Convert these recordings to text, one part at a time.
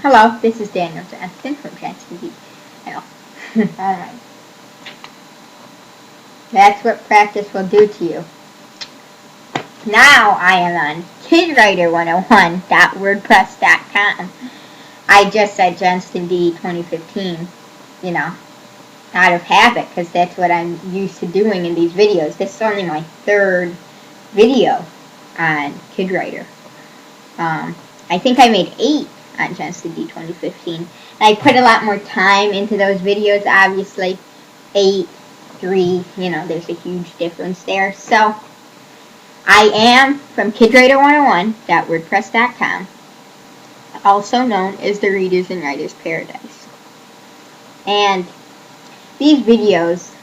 Hello, this is Daniel Johnston from Johnston TV. Alright. That's what practice will do to you. Now I am on KidWriter101.wordpress.com. I just said Johnston D 2015, out of habit, because that's what I'm used to doing in these videos. This is only my third video on KidWriter. I think I made 8 on Johnston D 2015. And I put a lot more time into those videos, obviously. 8, 3, there's a huge difference there. So, I am from KidWriter101.wordpress.com, also known as the Readers and Writers Paradise. And these videos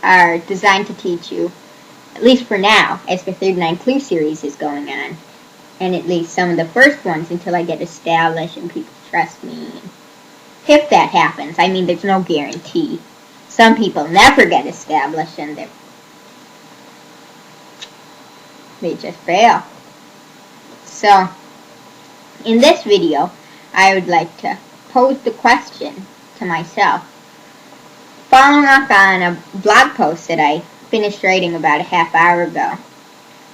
are designed to teach you, at least for now, as the 39 Clue series is going on, and at least some of the first ones until I get established and people trust me. If that happens, I mean, there's no guarantee. Some people never get established and they just fail. So, in this video, I would like to pose the question to myself, following up on a blog post that I finished writing about a half hour ago.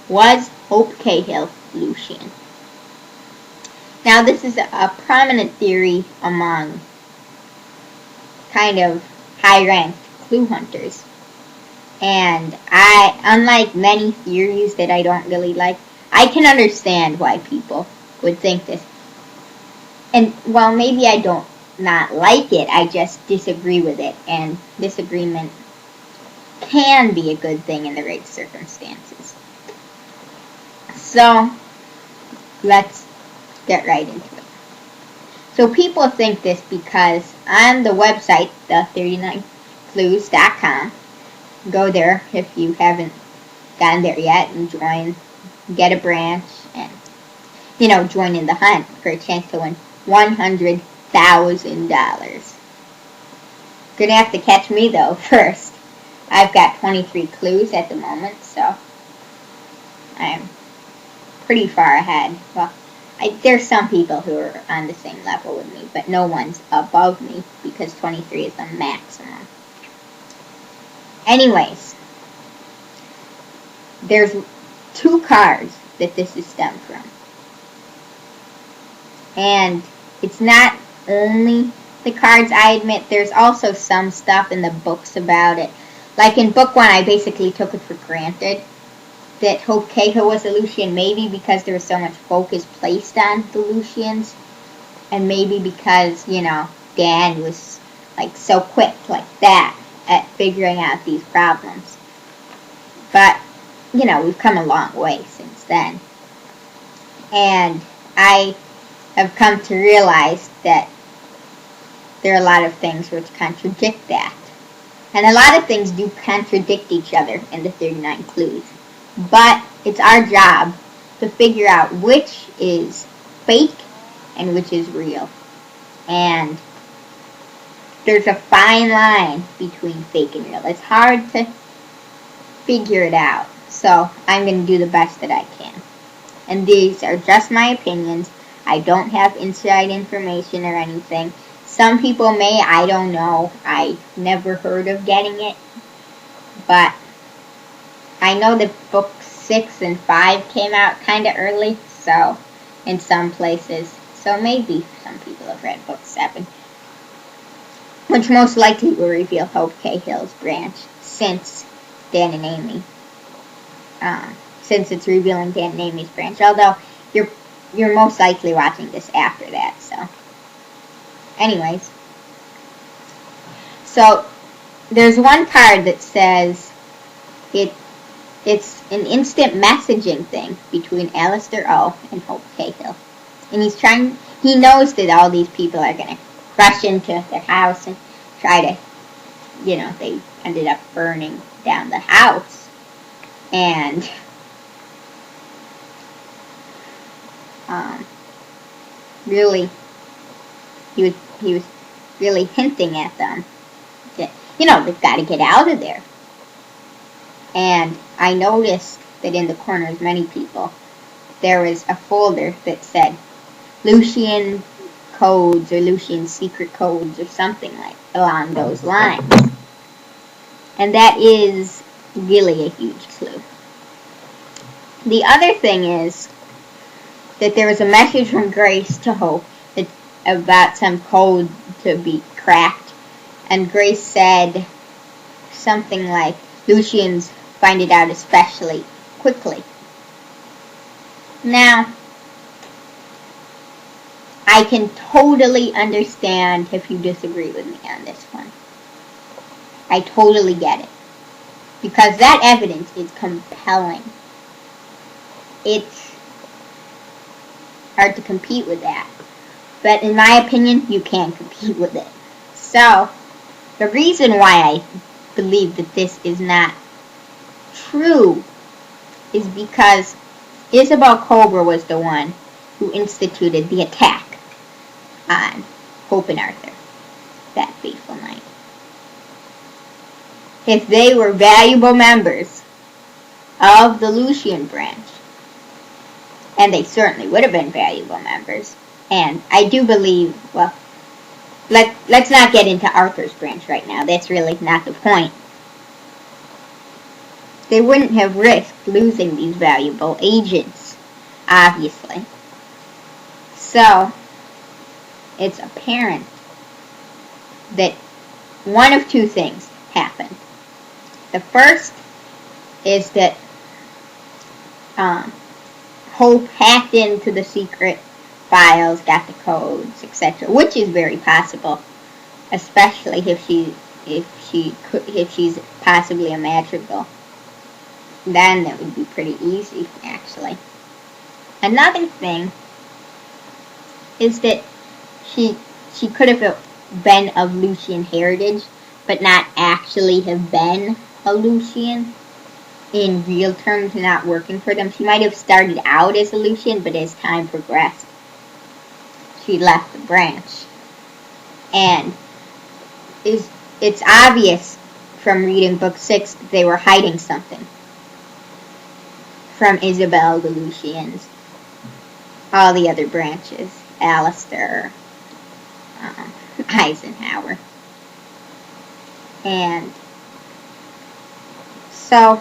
Was Hope Cahill Lucian? Now, this is a prominent theory among kind of high-ranked clue hunters. And unlike many theories that I don't really like, I can understand why people would think this. And while maybe I don't not like it, I just disagree with it. And disagreement can be a good thing in the right circumstances. So, let's get right into it. So people think this because on the website, the39clues.com, go there if you haven't gotten there yet and get a branch and, join in the hunt for a chance to win $100,000. Gonna have to catch me though first. I've got 23 clues at the moment, so I'm pretty far ahead. Well, there's some people who are on the same level with me, but no one's above me because 23 is the maximum. Anyways, there's 2 cards that this is stemmed from. And it's not only the cards, I admit. There's also some stuff in the books about it. Like in book 1, I basically took it for granted that Hope Cahill was a Lucian, maybe because there was so much focus placed on the Lucians, and maybe because, Dan was so quick like that at figuring out these problems. But, we've come a long way since then. And I have come to realize that there are a lot of things which contradict that. And a lot of things do contradict each other in the 39 clues. But it's our job to figure out which is fake and which is real. And there's a fine line between fake and real. It's hard to figure it out. So I'm going to do the best that I can. And these are just my opinions. I don't have inside information or anything. Some people may, I don't know. I never heard of getting it. But I know that books 6 and 5 came out kind of early, so in some places. So maybe some people have read book 7, which most likely will reveal Hope Cahill's branch, since Dan and Amy. Since it's revealing Dan and Amy's branch, although you're most likely watching this after that. So, anyways, so there's one card that says it's an instant messaging thing between Alistair O and Hope Cahill. And he knows that all these people are going to rush into their house and try to, they ended up burning down the house. And, really, he was really hinting at them that, they've got to get out of there. And I noticed that in the corners, many people, there was a folder that said Lucian : codes or Lucien's secret codes or something like along those lines. And that is really a huge clue. The other thing is that there was a message from Grace to Hope about some code to be cracked, and Grace said something like, Lucien's find it out especially quickly. Now, I can totally understand if you disagree with me on this one. I totally get it. Because that evidence is compelling. It's hard to compete with that. But in my opinion, you can compete with it. So, the reason why I believe that this is not true is because Isabel Cobra was the one who instituted the attack on Hope and Arthur that fateful night. If they were valuable members of the Lucien branch, and they certainly would have been valuable members, and I do believe, well, let's not get into Arthur's branch right now. That's really not the point. They wouldn't have risked losing these valuable agents, obviously. So, it's apparent that one of two things happened. The first is that Hope hacked into the secret files, got the codes, etc., which is very possible, especially if she's possibly a madrigal. Then that would be pretty easy, actually. Another thing is that she could have been of Lucien heritage, but not actually have been a Lucien in real terms, not working for them. She might have started out as a Lucien, but as time progressed, she left the branch. And it's obvious from reading book 6 that they were hiding something from Isabel, the Luciens, all the other branches, Alistair, Eisenhower. And so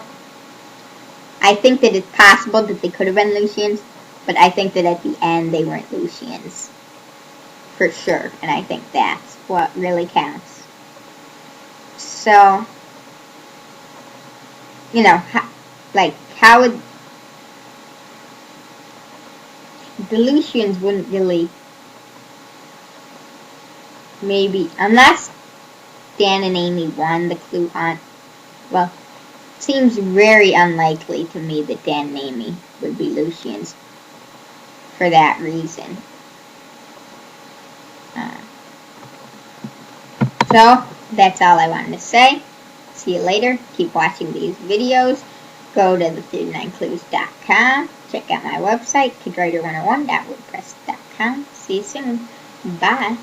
I think that it's possible that they could have been Luciens, but I think that at the end they weren't Luciens. For sure. And I think that's what really counts. So, you know, how would... The Luciens wouldn't really... Maybe... Unless Dan and Amy won the clue hunt. Well, it seems very unlikely to me that Dan and Amy would be Luciens for that reason. So, that's all I wanted to say. See you later. Keep watching these videos. Go to the39clues.com. Check out my website, kidwriter101.wordpress.com. See you soon. Bye.